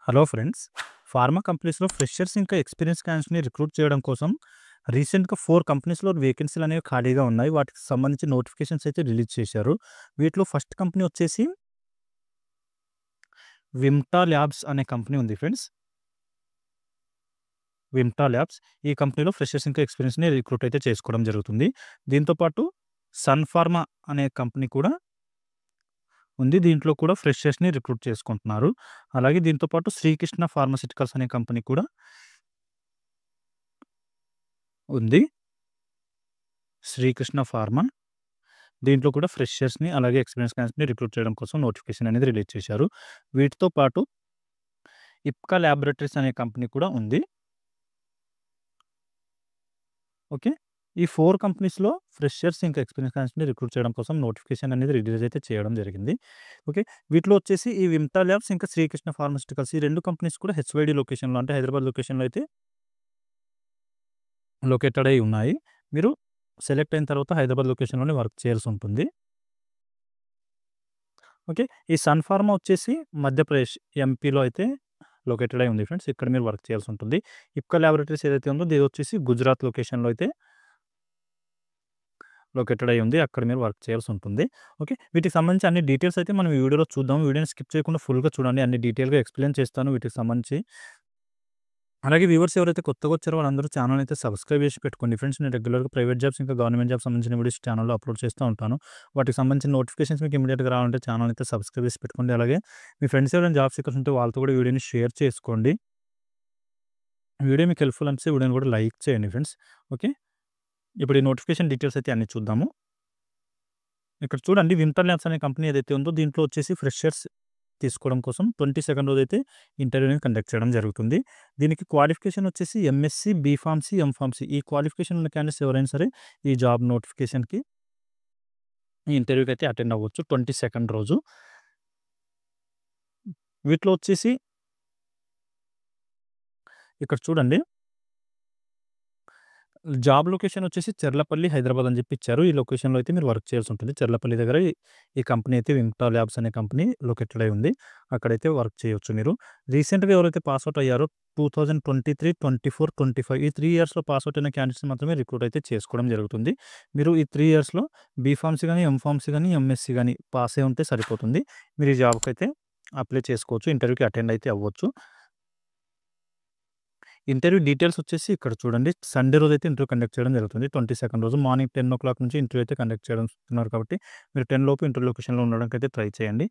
Hello friends. Pharma కంపెనీస్‌లో freshers ఇంకా experience క్యాండిడేట్స్‌ని recruit చేయడం కోసం రీసెంట్‌గా 4 కంపెనీస్‌లో వేకెన్సీలనేవి ఖాళీగా ఉన్నాయి. వాటికి సంబంధించి నోటిఫికేషన్స్ అయితే రిలీజ్ చేశారు. వీటిలో ఫస్ట్ కంపెనీ వచ్చేసి విమ్టా ల్యాబ్స్ అనే కంపెనీ ఉంది ఫ్రెండ్స్. విమ్టా ల్యాబ్స్. ఈ కంపెనీలో ఫ్రెషర్స్ ఇంకా ఎక్స్‌పీరియన్స్‌ని రిక్రూట్ అయితే చేసుకోవడం జరుగుతుంది. దీంతో పాటు సన్ ఫార్మా అనే కంపెనీ కూడా ఉంది. దీంట్లో కూడా ఫ్రెషర్స్‌ని రిక్రూట్ చేసుకుంటున్నారు. అలాగే దీంతో పాటు శ్రీకృష్ణ ఫార్మాస్యూటికల్స్ అనే కంపెనీ కూడా ఉంది. శ్రీకృష్ణ ఫార్మా. దీంట్లో కూడా ఫ్రెషర్స్‌ని అలాగే ఎక్స్‌పీరియన్స్ క్యాండిడేట్స్‌ని రిక్రూట్ చేయడం కోసం నోటిఫికేషన్ అనేది రిలీజ్ చేశారు. వీటితో పాటు ఇప్కా ల్యాబొరేటరీస్ అనే కంపెనీ కూడా ఉంది. ఓకే. ఈ 4 కంపెనీస్‌లో ఫ్రెషర్స్ ఇంకా ఎక్స్‌పీరియన్స్ క్యాండిడేట్స్‌ని రిక్రూట్ చేయడం కోసం నోటిఫికేషన్ అనేది రిలీజ్ అయితే చేయడం జరిగింది. ఓకే. వీటిలో వచ్చేసి ఈ విమ్టా ల్యాబ్స్ ఇంకా శ్రీకృష్ణ ఫార్మాస్యూటికల్స్ ఈ 2 కంపెనీస్ కూడా హెచ్‌వైడీ లొకేషన్‌లో అంటే హైదరాబాద్ లొకేషన్‌లో అయితే లొకేటెడ్ అయి ఉన్నాయి. మీరు సెలెక్ట్ అయిన తర్వాత హైదరాబాద్ లొకేషన్‌లోనే వర్క్ చేయాల్సి ఉంటుంది. ఓకే. ఈ సన్ ఫార్మా వచ్చేసి మధ్యప్రదేశ్ ఎంపీలో అయితే లొకేటెడ్ అయి ఉంది ఫ్రెండ్స్. ఇక్కడ మీరు వర్క్ చేయాల్సి ఉంటుంది. ఇప్కా ల్యాబొరేటరీస్ ఏదైతే ఉందో ఇది వచ్చేసి గుజరాత్ లొకేషన్‌లో అయితే లొకేటెడ్ అయి ఉంది. అక్కడ మీరు వర్క్ చేయాల్సి ఉంటుంది. ఓకే. వీటికి సంబంధించి అన్ని డీటెయిల్స్ అయితే మనం ఈ వీడియోలో చూద్దాం. వీడియోని స్కిప్ చేయకుండా ఫుల్‌గా చూడండి. అన్ని డీటెయిల్‌గా ఎక్స్‌ప్లెయిన్ చేస్తాను వీటికి సంబంధించి. అలాగే వ్యూవర్స్ ఎవరైతే కొత్తగా వచ్చారో వాళ్ళందరూ ఛానెల్‌ని అయితే సబ్స్క్రైబ్ చేసి పెట్టుకోండి ఫ్రెండ్స్. నేను రెగ్యులర్‌గా ప్రైవేట్ జాబ్స్ ఇంకా గవర్నమెంట్ జాబ్స్ సంబంధించిన వీడియోస్ ఛానెల్‌లో అప్లోడ్ చేస్తూ ఉంటాను. వాటికి సంబంధించిన నోటిఫికేషన్స్ మీకు ఇమ్మీడియేట్‌గా రావాలంటే ఛానెల్‌ని అయితే సబ్స్క్రైబ్ చేసి పెట్టుకోండి. అలాగే మీ ఫ్రెండ్స్ ఎవరైనా జాబ్ సీకర్స్ ఉంటే వాళ్ళతో కూడా వీడియోని షేర్ చేసుకోండి. వీడియో మీకు హెల్ప్‌ఫుల్ అనిపిస్తే వీడియోని కూడా లైక్ చేయండి ఫ్రెండ్స్. ఓకే. ఇప్పుడు ఈ నోటిఫికేషన్ డీటెయిల్స్ అయితే అన్నీ చూద్దాము. ఇక్కడ చూడండి వింటర్ ల్యాబ్స్ అనే కంపెనీ ఏదైతే ఉందో దీంట్లో వచ్చేసి ఫ్రెషర్స్ తీసుకోవడం కోసం 22nd రోజైతే ఇంటర్వ్యూని కండక్ట్ చేయడం జరుగుతుంది. దీనికి క్వాలిఫికేషన్ వచ్చేసి ఎంఎస్‌సి, బీఫార్మసీ, ఎంఫార్మసీ ఈ క్వాలిఫికేషన్ ఉన్న క్యాండిడేట్స్ ఎవరైనా సరే ఈ జాబ్ నోటిఫికేషన్‌కి ఈ ఇంటర్వ్యూకి అయితే అటెండ్ అవ్వచ్చు 22nd రోజు. వీటిలో వచ్చేసి ఇక్కడ చూడండి జాబ్ లొకేషన్ వచ్చేసి చెర్లపల్లి, హైదరాబాద్ అని చెప్పి ఇచ్చారు. ఈ లొకేషన్‌లో అయితే మీరు వర్క్ చేయాల్సి ఉంటుంది. చెర్లపల్లి దగ్గర ఈ కంపెనీ అయితే వింటా ల్యాబ్స్ అనే కంపెనీ లొకేటెడ్ అయి ఉంది. అక్కడైతే వర్క్ చేయొచ్చు మీరు. రీసెంట్‌గా ఎవరైతే పాస్ ఔట్ అయ్యారో 2023, 24, 25 ఈ 3 ఇయర్స్‌లో పాస్ ఔట్ అయిన క్యాండిడేట్స్ మాత్రమే రిక్రూట్ అయితే చేసుకోవడం జరుగుతుంది. మీరు ఈ 3 ఇయర్స్‌లో బీఫార్మసీ గాని, ఎంఫార్మసీ గాని, ఎంఎస్సీ గాని పాస్ అయి ఉంటే సరిపోతుంది. మీరు ఈ జాబ్‌కైతే అప్లై చేసుకోవచ్చు. ఇంటర్వ్యూకి అటెండ్ అయితే అవ్వచ్చు. ఇంటర్వ్యూ డీటెయిల్స్ వచ్చేసి ఇక్కడ చూడండి. సండే రోజైతే ఇంటర్వ్యూ కండక్ట్ చేయడం జరుగుతుంది. 22nd రోజు మార్నింగ్ 10:00 నుంచి ఇంటర్వ్యూ అయితే కండక్ట్ చేయనున్నారు కాబట్టి మీరు 10 లోపు ఇంటర్వ్యూ లొకేషన్‌లో ఉండడానికైతే ట్రై చేయండి.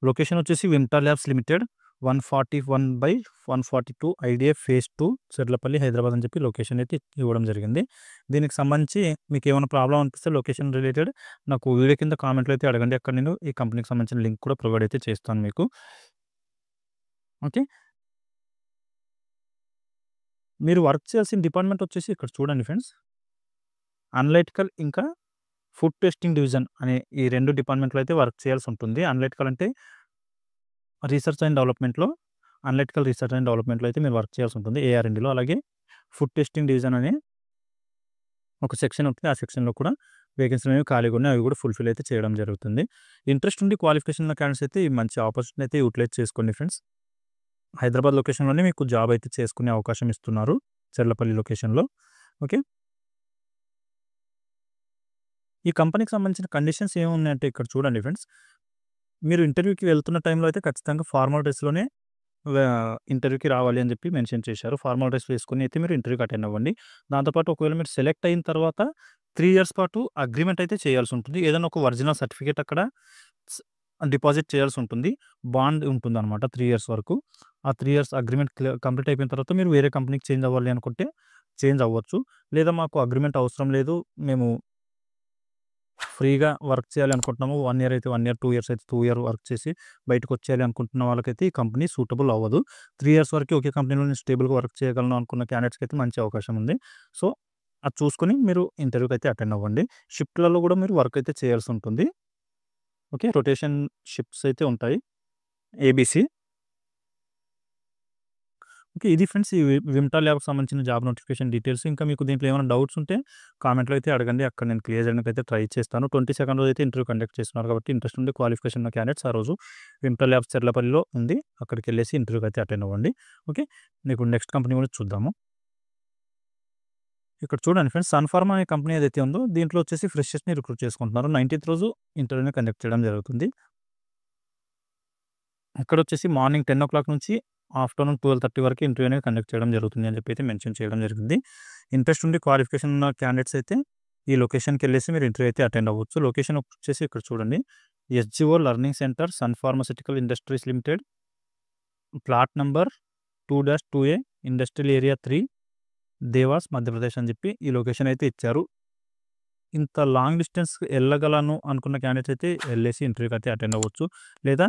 లొకేషన్ వచ్చేసి Vinta labs limited 141/142 IDA phase 2 Cherlapalli, Hyderabad అని చెప్పి లొకేషన్ అయితే ఇవ్వడం జరిగింది. దీనికి సంబంధించి మీకేమైనా ప్రాబ్లమ్ అనిపిస్తే లొకేషన్ రిలేటెడ్ నాకు వీడియో కింద కామెంట్‌లో అయితే అడగండి. అక్కడ నేను ఈ కంపెనీకి సంబంధించిన లింక్ కూడా ప్రొవైడ్ అయితే చేస్తాను మీకు. ఓకే. మీరు వర్క్ చేయాల్సిన డిపార్ట్మెంట్ వచ్చేసి ఇక్కడ చూడండి ఫ్రెండ్స్. అనలైటికల్ ఇంకా ఫుడ్ టెస్టింగ్ డివిజన్ అనే ఈ 2 డిపార్ట్మెంట్‌లో అయితే వర్క్ చేయాల్సి ఉంటుంది. అనలైటికల్ అంటే రీసెర్చ్ అండ్ డెవలప్‌మెంట్‌లో అనలైటికల్ రీసెర్చ్ అండ్ డెవలప్‌మెంట్‌లో అయితే మీరు వర్క్ చేయాల్సి ఉంటుంది ఏఆర్&డీలో. అలాగే ఫుడ్ టెస్టింగ్ డివిజన్ అనే ఒక సెక్షన్ ఉంటుంది. ఆ సెక్షన్‌లో కూడా వేకెన్సీలు అనేవి ఖాళీగా ఉన్నాయి. అవి కూడా ఫుల్‌ఫిల్ అయితే చేయడం జరుగుతుంది. ఇంట్రెస్ట్ ఉండి క్వాలిఫికేషన్ ఉన్న క్యాండిడేట్స్ అయితే ఈ మంచి ఆపర్చునిటీ అయితే యుటిలైజ్ చేసుకోండి ఫ్రెండ్స్. హైదరాబాద్ లొకేషన్‌లోనే మీకు జాబ్ అయితే చేసుకునే అవకాశం ఇస్తున్నారు. చెర్లపల్లి లొకేషన్‌లో. ఓకే. ఈ కంపెనీకి సంబంధించిన కండిషన్స్ ఏమున్నాయంటే ఇక్కడ చూడండి ఫ్రెండ్స్. మీరు ఇంటర్వ్యూకి వెళ్తున్న టైంలో అయితే ఖచ్చితంగా ఫార్మల్ డ్రెస్‌లోనే ఇంటర్వ్యూకి రావాలి అని చెప్పి మెన్షన్ చేశారు. ఫార్మల్ డ్రెస్ వేసుకొని అయితే మీరు ఇంటర్వ్యూకి అటెండ్ అవ్వండి. దాంతో పాటు ఒకవేళ మీరు సెలెక్ట్ అయిన తర్వాత 3 ఇయర్స్ పాటు అగ్రీమెంట్ అయితే చేయాల్సి ఉంటుంది. ఏదైనా ఒక ఒరిజినల్ సర్టిఫికేట్ అక్కడ స్ డిపాజిట్ చేయాల్సి ఉంటుంది. బాండ్ ఉంటుందన్నమాట 3 ఇయర్స్ వరకు. ఆ 3 ఇయర్స్ అగ్రీమెంట్ కంప్లీట్ అయిపోయిన తర్వాత మీరు వేరే కంపెనీకి చేంజ్ అవ్వాలి అనుకుంటే చేంజ్ అవ్వచ్చు. లేదా మాకు అగ్రీమెంట్ అవసరం లేదు. మేము ఫ్రీగా వర్క్ చేయాలి అనుకుంటున్నాము. 1 ఇయర్ అయితే 1 ఇయర్, 2 ఇయర్స్ అయితే 2 ఇయర్ వర్క్ చేసి బయటకొచ్చేయాలి అనుకుంటున్న వాళ్ళకైతే ఈ కంపెనీ సూటబుల్ అవ్వదు. 3 ఇయర్స్ వరకే ఒకే కంపెనీలో నేను స్టేబుల్‌గా వర్క్ చేయగలను అనుకున్న క్యాండిడేట్స్‌కి అయితే మంచి అవకాశం ఉంది. సో, అది చూసుకొని మీరు ఇంటర్వ్యూకి అయితే అటెండ్ అవ్వండి. షిఫ్ట్‌లలో కూడా మీరు వర్క్ అయితే చేయాల్సి ఉంటుంది. ఓకే. రొటేషన్ షిఫ్ట్స్ అయితే ఉంటాయి. ఏబీసీ. ఓకే. ఇది ఫ్రెండ్స్ ఈ విమ్టా ల్యాబ్‌కి సంబంధించిన జాబ్ నోటిఫికేషన్ డీటెయిల్స్. ఇంకా మీకు దీంట్లో ఏమైనా డౌట్స్ ఉంటే కామెంట్‌లో అయితే అడగండి. అక్కడ నేను క్లియర్ చేయడానికైతే ట్రై చేస్తాను. 22nd రోజైతే ఇంటర్వ్యూ కండక్ట్ చేస్తున్నారు కాబట్టి ఇంట్రెస్ట్ ఉండి క్వాలిఫికేషన్ ఉన్న క్యాండిడేట్స్ ఆ రోజు విమ్టా ల్యాబ్స్ చెర్లపల్లిలో ఉంది. అక్కడికెళ్ళేసి ఇంటర్వ్యూకి అయితే అటెండ్ అవ్వండి. ఓకే. మీకు నెక్స్ట్ కంపెనీ కూడా చూద్దాము. ఇక్కడ చూడండి ఫ్రెండ్స్, సన్ ఫార్మా అనే కంపెనీ ఏదైతే ఉందో దీంట్లో వచ్చేసి ఫ్రెషర్స్‌ని రిక్రూట్ చేసుకుంటున్నారు. 19th రోజు ఇంటర్వ్యూని కండక్ట్ చేయడం జరుగుతుంది. ఇక్కడొచ్చేసి మార్నింగ్ 10:00 నుంచి ఆఫ్టర్‌నూన్ 12:30 వరకు ఇంటర్వ్యూ అనేది కండక్ట్ చేయడం జరుగుతుంది అని చెప్పి అయితే మెన్షన్ చేయడం జరిగింది. ఇంట్రెస్ట్ ఉండి క్వాలిఫికేషన్ ఉన్న క్యాండిడేట్స్ అయితే ఈ లొకేషన్‌కెళ్ళేసి మీరు ఇంటర్వ్యూ అయితే అటెండ్ అవ్వచ్చు. లొకేషన్ వచ్చేసి ఇక్కడ చూడండి, SGO learning centre Sun Pharmaceutical Industries Limited, plot number 2-2A, industrial area 3, Dewas, Madhya Pradesh అని చెప్పి ఈ లొకేషన్ అయితే ఇచ్చారు. ఇంత లాంగ్ డిస్టెన్స్ ఎళ్ళగలను అనుకున్న క్యాండిడేట్స్ అయితే ఎళ్ళేసి ఇంటర్వ్యూకి అయితే అటెండ్ అవ్వచ్చు. లేదా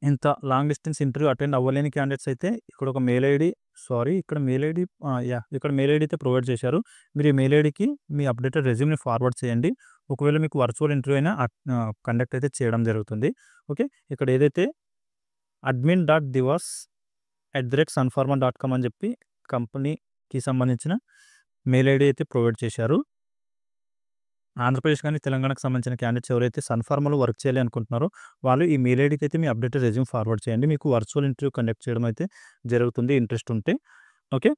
ఇంత లాంగ్ డిస్టెన్స్ ఇంటర్వ్యూ అటెండ్ అవ్వలేని క్యాండిడేట్స్ అయితే ఇక్కడ ఒక మెయిల్ ఐడీ ఇక్కడ మెయిల్ ఐడీ ఇక్కడ మెయిల్ ఐడీ అయితే ప్రొవైడ్ చేశారు. మీరు ఈ మెయిల్ ఐడీకి మీ అప్డేటెడ్ రెజ్యూమ్‌ని ఫార్వర్డ్ చేయండి. ఒకవేళ మీకు వర్చువల్ ఇంటర్వ్యూ అయినా కండక్ట్ అయితే చేయడం జరుగుతుంది. ఓకే. ఇక్కడ ఏదైతే admin.divas@sunpharma.com అని చెప్పి కంపెనీకి సంబంధించిన మెయిల్ ఐడీ అయితే ప్రొవైడ్ చేశారు. ఆంధ్రప్రదేశ్ కానీ తెలంగాణకు సంబంధించిన క్యాండిడేట్స్ ఎవరైతే సన్ ఫార్మాలో వర్క్ చేయాలి అనుకుంటున్నారో వాళ్ళు ఈ మెయిల్ ఐడీకి అయితే మీ అప్డేటెడ్ రెజ్యూమ్ ఫార్వర్డ్ చేయండి. మీకు వర్చువల్ ఇంటర్వ్యూ కండక్ట్ చేయడం అయితే జరుగుతుంది ఇంట్రెస్ట్ ఉంటే. ఓకే.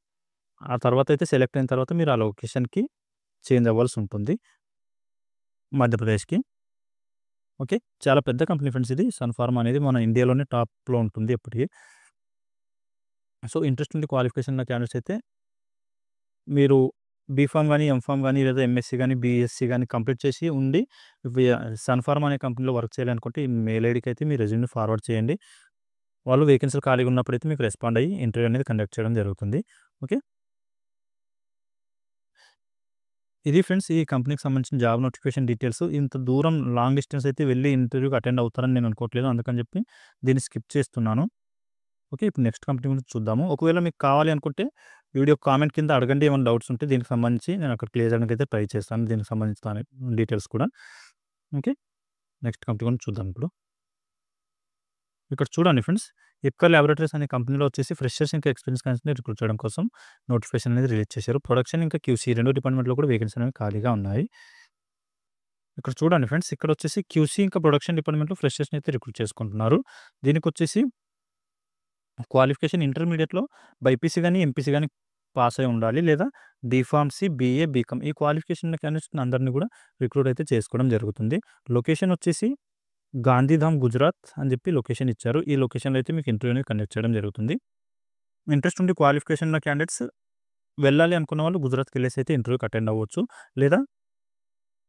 ఆ తర్వాత అయితే సెలెక్ట్ అయిన తర్వాత మీరు ఆ లొకేషన్‌కి చేంజ్ అవ్వాల్సి ఉంటుంది, మధ్యప్రదేశ్‌కి. ఓకే. చాలా పెద్ద కంపెనీ ఫ్రెండ్స్ ఇది. సన్ ఫార్మా అనేది మన ఇండియాలోనే టాప్‌లో ఉంటుంది ఎప్పటికి. సో, ఇంట్రెస్ట్ ఉండి క్వాలిఫికేషన్ ఉన్న క్యాండిడేట్స్ అయితే మీరు బీఫార్మ్ గానీ, ఎంఫార్మ్ గానీ, లేదా ఎంఎస్సీ గానీ, బీఎస్సీ గానీ కంప్లీట్ చేసి ఉండి సన్ ఫార్మా అనే కంపెనీలో వర్క్ చేయాలనుకుంటే ఈ మెయిల్ ఐడీకి అయితే మీ రెజ్యూమ్‌ని ఫార్వర్డ్ చేయండి. వాళ్ళు వేకెన్సీలు ఖాళీగా ఉన్నప్పుడైతే మీకు రెస్పాండ్ అయ్యి ఇంటర్వ్యూ అనేది కండక్ట్ చేయడం జరుగుతుంది. ఓకే. ఇది ఫ్రెండ్స్ ఈ కంపెనీకి సంబంధించిన జాబ్ నోటిఫికేషన్ డీటెయిల్స్. ఇంత దూరం లాంగ్ డిస్టెన్స్ అయితే వెళ్లి ఇంటర్వ్యూకి అటెండ్ అవుతారని నేను అనుకోవట్లేదు. అందుకని చెప్పి దీన్ని స్కిప్ చేస్తున్నాను. ఓకే. ఇప్పుడు నెక్స్ట్ కంపెనీ గురించి చూద్దాము. ఒకవేళ మీకు కావాలి అనుకుంటే వీడియో కామెంట్ కింద అడగండి. ఏమైనా డౌట్స్ ఉంటే దీనికి సంబంధించి నేను అక్కడ క్లియర్ చేయడానికి అయితే ట్రై చేస్తాను. దీనికి సంబంధించిన డీటెయిల్స్ కూడా. ఓకే. నెక్స్ట్ కంపెనీ గురించి చూద్దాం ఇప్పుడు. ఇక్కడ చూడండి ఫ్రెండ్స్, ఇప్కా ల్యాబొరేటరీస్ అనే కంపెనీలో వచ్చేసి ఫ్రెషర్స్ ఇంకా ఎక్స్పీరియన్స్ క్యాండిడేట్స్‌ని రిక్రూట్ చేయడం కోసం నోటిఫికేషన్ అనేది రిలీజ్ చేశారు. ప్రొడక్షన్ ఇంకా క్యూసీ 2 డిపార్ట్మెంట్‌లో కూడా వేకెన్సీ అనేవి ఖాళీగా ఉన్నాయి. ఇక్కడ చూడండి ఫ్రెండ్స్, ఇక్కడ వచ్చేసి క్యూసీ ఇంకా ప్రొడక్షన్ డిపార్ట్మెంట్‌లో ఫ్రెషర్స్‌ని అయితే రిక్రూట్ చేసుకుంటున్నారు. దీనికొచ్చేసి క్వాలిఫికేషన్ ఇంటర్మీడియేట్‌లో బైపీసీ గానీ, ఎంపీసీ గానీ పాస్ అయి ఉండాలి. లేదా డీఫార్మసీ, బీఏ, బీకామ్ ఈ క్వాలిఫికేషన్ ఉన్న క్యాండిడేట్స్‌ని అందరిని కూడా రిక్రూట్ అయితే చేసుకోవడం జరుగుతుంది. లొకేషన్ వచ్చేసి గాంధీధామ్, గుజరాత్ అని చెప్పి లొకేషన్ ఇచ్చారు. ఈ లొకేషన్‌లో అయితే మీకు ఇంటర్వ్యూ అనేది కండక్ట్ చేయడం జరుగుతుంది. ఇంట్రెస్ట్ ఉండి క్వాలిఫికేషన్ ఉన్న క్యాండిడేట్స్ వెళ్ళాలి అనుకున్న వాళ్ళు గుజరాత్‌కెళ్ళేసి అయితే ఇంటర్వ్యూకి అటెండ్ అవ్వచ్చు. లేదా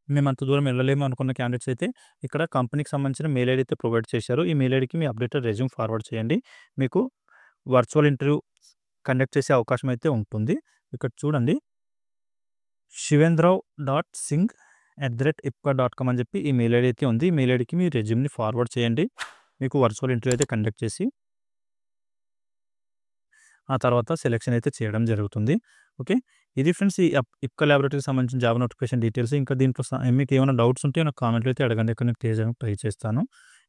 మేము అంత దూరం వెళ్ళలేము అనుకున్న క్యాండిడేట్స్ అయితే ఇక్కడ కంపెనీకి సంబంధించిన మెయిల్ ఐడీ అయితే ప్రొవైడ్ చేశారు. ఈ మెయిల్ ఐడీకి మీ అప్డేటెడ్ రెజ్యూమ్ ఫార్వర్డ్ చేయండి. మీకు వర్చువల్ ఇంటర్వ్యూ కండక్ట్ చేసే అవకాశం అయితే ఉంటుంది. ఇక్కడ చూడండి, shivendraw.singh@ipca.com అని చెప్పి ఈ మెయిల్ ఐడీ అయితే ఉంది. ఈ మెయిల్ ఐడీకి మీ రెజ్యూమ్‌ని ఫార్వర్డ్ చేయండి. మీకు వర్చువల్ ఇంటర్వ్యూ అయితే కండక్ట్ చేసి ఆ తర్వాత సెలక్షన్ అయితే చేయడం జరుగుతుంది. ఓకే. ఇది ఫ్రెండ్స్ ఈ ఇప్కా ల్యాబొరేటరీకి సంబంధించిన జాబ్ నోటిఫికేషన్ డీటెయిల్స్. ఇంకా దీంట్లో మీకు ఏమైనా డౌట్స్ ఉంటే నాకు కామెంట్‌లో అయితే అడగండి. ఇక్కడ నేను క్లియర్ చేయడానికి ట్రై చేస్తాను.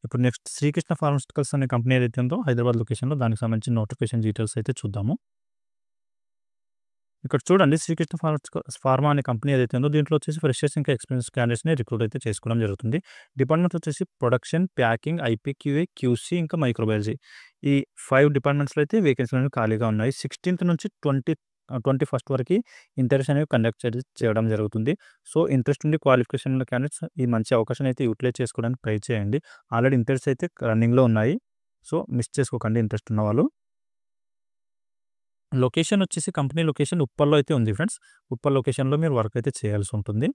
ఇప్పుడు నెక్స్ట్ శ్రీకృష్ణ ఫార్మాస్యూటికల్స్ అనే కంపెనీ ఏదైతే ఉందో హైదరాబాద్ లొకేషన్‌లో దానికి సంబంధించిన నోటిఫికేషన్ డీటెయిల్స్ అయితే చూద్దాము. ఇక్కడ చూడండి, శ్రీకృష్ణ ఫార్మా అనే కంపెనీ ఏదైతే ఉందో దీంట్లో వచ్చేసి ఫ్రెషర్స్ ఇంకా ఎక్స్పీరియన్స్ క్యాండిడేట్స్‌ని రిక్రూట్ అయితే చేసుకోవడం జరుగుతుంది. డిపార్ట్మెంట్స్ వచ్చేసి ప్రొడక్షన్, ప్యాకింగ్, ఐపీక్యూఏ, క్యూసీ ఇంకా మైక్రోబయాలజీ ఈ 5 డిపార్ట్మెంట్స్‌లో అయితే వేకెన్సీలు అనేవి ఖాళీగా ఉన్నాయి. 16th నుంచి 21st వరకు ఇంటర్వ్యూస్ అనేవి కండక్ట్ చేయడం జరుగుతుంది. సో, ఇంట్రెస్ట్ ఉండి క్వాలిఫికేషన్ ఉన్న క్యాండిడేట్స్ ఈ మంచి అవకాశాన్ని అయితే యూటిలైజ్ చేసుకోవడానికి ట్రై చేయండి. ఆల్రెడీ ఇంటర్వ్యూస్ అయితే రన్నింగ్‌లో ఉన్నాయి. సో, మిస్ చేసుకోకండి ఇంట్రెస్ట్ ఉన్నవాళ్ళు. లొకేషన్ వచ్చేసి కంపెనీ లొకేషన్ ఉప్పల్లో అయితే ఉంది ఫ్రెండ్స్. ఉప్పల్ లొకేషన్‌లో మీరు వర్క్ అయితే చేయాల్సి ఉంటుంది.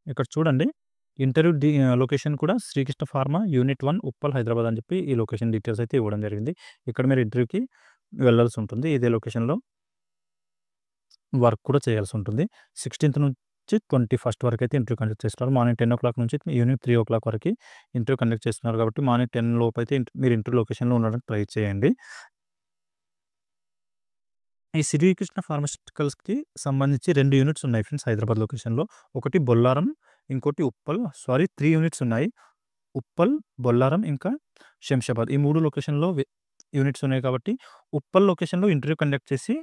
ఇక్కడ చూడండి, ఇంటర్వ్యూ లొకేషన్ కూడా శ్రీకృష్ణ ఫార్మా యూనిట్ 1 ఉప్పల్, హైదరాబాద్ అని చెప్పి ఈ లొకేషన్ డీటెయిల్స్ అయితే ఇవ్వడం జరిగింది. ఇక్కడ మీరు ఇంటర్వ్యూకి వెళ్ళాల్సి ఉంటుంది. ఇదే లొకేషన్‌లో వర్క్ కూడా చేయాల్సి ఉంటుంది. 16th నుంచి 21st వరకు అయితే ఇంటర్వ్యూ కండక్ట్ చేస్తున్నారు. మార్నింగ్ 10:00 నుంచి ఈవినింగ్ 3:00 వరకు ఇంటర్వ్యూ కండక్ట్ చేస్తున్నారు కాబట్టి మార్నింగ్ 10 లోపు అయితే మీరు ఇంటర్వ్యూ లొకేషన్‌లో ఉండడానికి ట్రై చేయండి. ఈ శ్రీకృష్ణ ఫార్మాస్యూటికల్స్‌కి సంబంధించి 2 యూనిట్స్ ఉన్నాయి ఫ్రెండ్స్ హైదరాబాద్ లొకేషన్‌లో. ఒకటి బొల్లారం, ఇంకోటి ఉప్పల్. 3 యూనిట్స్ ఉన్నాయి. ఉప్పల్, బొల్లారం ఇంకా శంషాబాద్. ఈ 3 లొకేషన్‌లో యూనిట్స్ ఉన్నాయి కాబట్టి ఉప్పల్ లొకేషన్‌లో ఇంటర్వ్యూ కండక్ట్ చేసి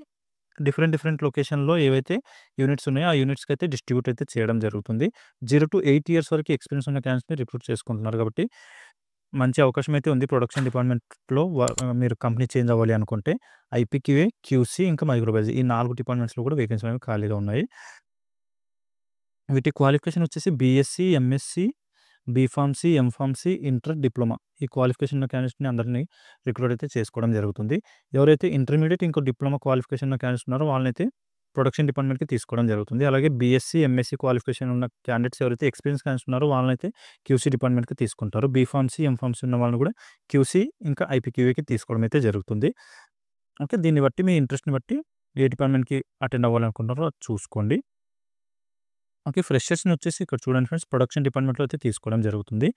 డిఫరెంట్ లొకేషన్‌లో ఏవైతే యూనిట్స్ ఉన్నాయో, ఆ యూనిట్స్‌కైతే డిస్ట్రిబ్యూట్ అయితే చేయడం జరుగుతుంది. 0-8 ఇయర్స్ వరకు ఎక్స్‌పీరియన్స్ ఉన్న క్యాండిడేట్స్‌ని రిక్రూట్ చేసుకుంటున్నారు కాబట్టి మంచి అవకాశం అయితే ఉంది. ప్రొడక్షన్ డిపార్ట్మెంట్‌లో మీరు కంపెనీ చేంజ్ అవ్వాలి అనుకుంటే ఐపీక్యూఏ, క్యూసీ ఇంకా మైక్రోబయాలజీ ఈ 4 డిపార్ట్మెంట్స్‌లో కూడా వేకెన్సీ అనేవి ఖాళీగా ఉన్నాయి. వీటి క్వాలిఫికేషన్ వచ్చేసి BSc, MSc, B Pharmacy, M Pharmacy, inter, diploma ఈ క్వాలిఫికేషన్ ఉన్న క్యాండిడేట్స్‌ని అందరిని రిక్రూట్ అయితే చేసుకోవడం జరుగుతుంది. ఎవరైతే ఇంటర్మీడియేట్ ఇంకో డిప్లొమా క్వాలిఫికేషన్ ఉన్న క్యాండిడేట్స్ ఉన్నారో వాళ్ళనైతే ప్రొడక్షన్ డిపార్ట్మెంట్‌కి తీసుకోవడం జరుగుతుంది. అలాగే బీఎస్సీ, ఎంఎస్సీ క్వాలిఫికేషన్ ఉన్న క్యాండిడేట్స్ ఎవరైతే ఎక్స్‌పీరియన్స్ క్యాండిడేట్స్ ఉన్నారో వాళ్ళనైతే క్యూసీ డిపార్ట్మెంట్‌కి తీసుకుంటారు. బీఫార్మసీ, ఎంఫార్మసీ ఉన్న వాళ్ళని కూడా క్యూసీ ఇంకా ఐపీక్యూఏకి తీసుకోవడం అయితే జరుగుతుంది. ఓకే. దీన్ని బట్టి మీ ఇంట్రెస్ట్‌ని బట్టి ఏ డిపార్ట్మెంట్‌కి అటెండ్ అవ్వాలనుకుంటున్నారో అది చూసుకోండి. ఓకే. ఫ్రెషర్స్‌ని వచ్చేసి ఇక్కడ చూడండి ఫ్రెండ్స్ ప్రొడక్షన్ డిపార్ట్మెంట్‌లో అయితే తీసుకోవడం జరుగుతుంది.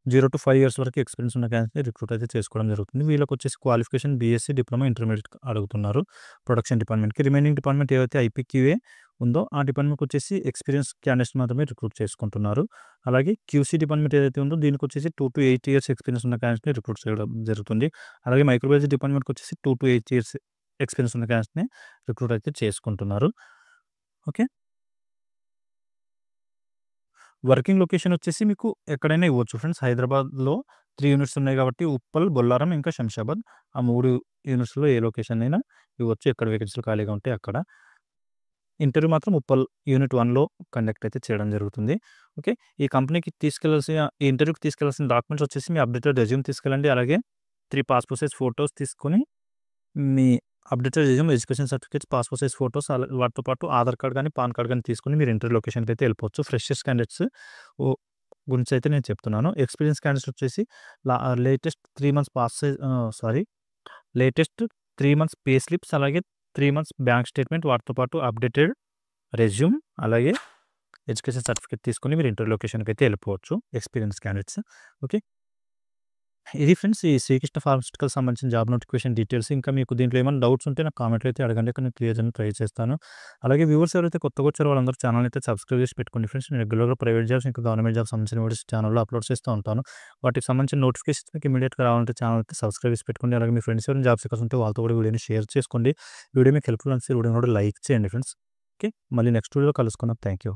0-5 ఇయర్స్ వరకు ఎక్స్‌పీరియన్స్ ఉన్న క్యాండిడేట్స్‌ని రిక్రూట్ అయితే చేసుకోవడం జరుగుతుంది. వీళ్ళకొచ్చేసి క్వాలిఫికేషన్ బీఎస్సీ, డిప్లొమా, ఇంటర్మీడియేట్ అడుగుతున్నారు ప్రొడక్షన్ డిపార్ట్మెంట్‌కి. రిమైనింగ్ డిపార్ట్మెంట్ ఏవైతే ఐపీక్యూఏ ఉందో ఆ డిపార్ట్మెంట్‌కొచ్చేసి ఎక్స్‌పీరియన్స్ క్యాండిడేట్స్ మాత్రమే రిక్రూట్ చేసుకుంటున్నారు. అలాగే క్యూసీ డిపార్ట్మెంట్ ఏదైతే ఉందో దీనికొచ్చేసి 2-8 ఇయర్స్ ఎక్స్‌పీరియన్స్ ఉన్న క్యాండిడేట్స్‌ని రిక్రూట్ చేయడం జరుగుతుంది. అలాగే మైక్రోబయాలజీ డిపార్ట్మెంట్‌కొచ్చేసి 2-8 ఇయర్స్ ఎక్స్‌పీరియన్స్ ఉన్న క్యాండిడేట్స్‌ని రిక్రూట్ అయితే చేసుకుంటున్నారు. ఓకే. వర్కింగ్ లొకేషన్ వచ్చేసి మీకు ఎక్కడైనా ఇవ్వచ్చు ఫ్రెండ్స్. హైదరాబాద్‌లో 3 యూనిట్స్ ఉన్నాయి కాబట్టి ఉప్పల్, బొల్లారం ఇంకా శంషాబాద్ ఆ 3 యూనిట్స్‌లో ఏ లొకేషన్ అయినా ఇవ్వచ్చు. ఎక్కడ వేకెన్సీలు ఖాళీగా ఉంటే అక్కడ. ఇంటర్వ్యూ మాత్రం ఉప్పల్ యూనిట్ 1లో కండక్ట్ అయితే చేయడం జరుగుతుంది. ఓకే. ఈ కంపెనీకి ఈ ఇంటర్వ్యూకి తీసుకెళ్లాల్సిన డాక్యుమెంట్స్ వచ్చేసి మీ అప్డేటెడ్ రెజ్యూమ్ తీసుకెళ్ళండి. అలాగే 3 పాస్‌పోర్ట్ సైజ్ ఫోటోస్ తీసుకొని మీ updated resume, education certificates, passport size photos వాటితో పాటు ఆధార్ కార్డ్ గాని, పాన్ కార్డ్ గాని తీసుకొని మీరు ఇంటర్వ్యూ లొకేషన్‌కి అయితే వెళ్ళిపోవచ్చు. ఫ్రెషర్స్ క్యాండిడేట్స్ ఓ గురించి అయితే నేను చెప్తున్నాను. ఎక్స్‌పీరియన్స్ క్యాండిడేట్స్ వచ్చేసి latest 3 months latest 3 months pay slips అలాగే 3 మంత్స్ బ్యాంక్ స్టేట్‌మెంట్ వాటితో పాటు అప్డేటెడ్ రెజ్యూమ్ అలాగే ఎడ్యుకేషన్ సర్టిఫికేట్ తీసుకొని మీరు ఇంటర్వ్యూ లొకేషన్‌కి అయితే వెళ్ళిపోవచ్చు ఎక్స్‌పీరియన్స్ క్యాండిడేట్స్. ఓకే. ఇది ఫ్రెండ్స్ ఈ శ్రీకృష్ణ ఫార్మాస్యూటికల్స్ సంబంధించిన జాబ్ నోటిఫికేషన్ డీటెయిల్స్. ఇంకా మీకు దీంట్లో ఏమైనా డౌట్స్ ఉంటే నాకు కామెంట్‌లో అయితే అడగండి. నేను క్లియర్ చేయడానికి ట్రై చేస్తాను. అలాగే వ్యూవర్స్ ఎవరైతే కొత్తగా వచ్చారో వాళ్ళందరూ ఛానెల్‌ని అయితే సబ్స్క్రైబ్ చేసి పెట్టుకోండి ఫ్రెండ్స్. నేను రెగ్యులర్‌గా ప్రైవేట్ జాబ్స్ ఇంకా గవర్నమెంట్ జాబ్స్ సంబంధించిన వీడియోస్ ఛానెల్‌లో అప్లోడ్ చేస్తూ ఉంటాను. వాటికి సంబంధించిన నోటిఫికేషన్స్ మీకు ఇమ్మీడియేట్‌గా రావాలంటే ఛానెల్ అయితే సబ్స్క్రైబ్ చేసి పెట్టుకోండి. అలాగే మీ ఫ్రెండ్స్ ఎవరైనా జాబ్ సీకర్స్ ఉంటే వాళ్ళతో కూడా వీడియోని షేర్ చేసుకోండి. వీడియో మీకు హెల్ప్‌ఫుల్ అనిపిస్తే వీడియోని కూడా లైక్ చేయండి ఫ్రెండ్స్. ఓకే. మళ్ళీ నెక్స్ట్ వీడియోలో కలుసుకుందాం. Thank you.